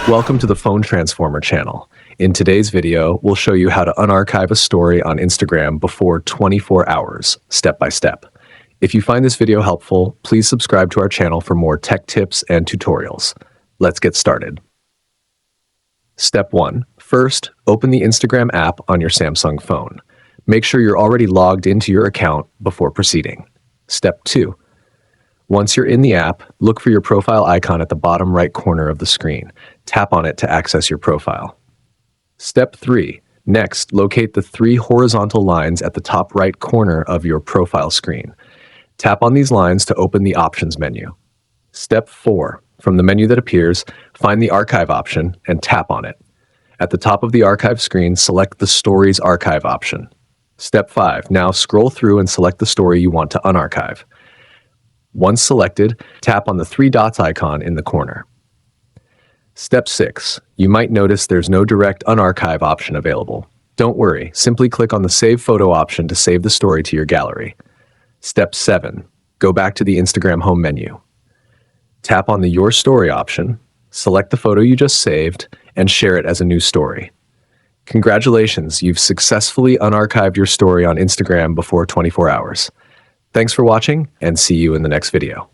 Welcome to the Phone Transformer channel. In today's video, we'll show you how to unarchive a story on Instagram before 24 hours, step by step. If you find this video helpful, please subscribe to our channel for more tech tips and tutorials. Let's get started. Step 1. First, open the Instagram app on your Samsung phone. Make sure you're already logged into your account before proceeding. Step 2. Once you're in the app, look for your profile icon at the bottom right corner of the screen. Tap on it to access your profile. Step 3. Next, locate the 3 horizontal lines at the top right corner of your profile screen. Tap on these lines to open the Options menu. Step 4. From the menu that appears, find the Archive option and tap on it. At the top of the Archive screen, select the Stories Archive option. Step 5. Now scroll through and select the story you want to unarchive. Once selected, tap on the 3 dots icon in the corner. Step 6. You might notice there's no direct unarchive option available. Don't worry, simply click on the Save Photo option to save the story to your gallery. Step 7. Go back to the Instagram home menu. Tap on the Your Story option, select the photo you just saved, and share it as a new story. Congratulations, you've successfully unarchived your story on Instagram before 24 hours. Thanks for watching, and see you in the next video.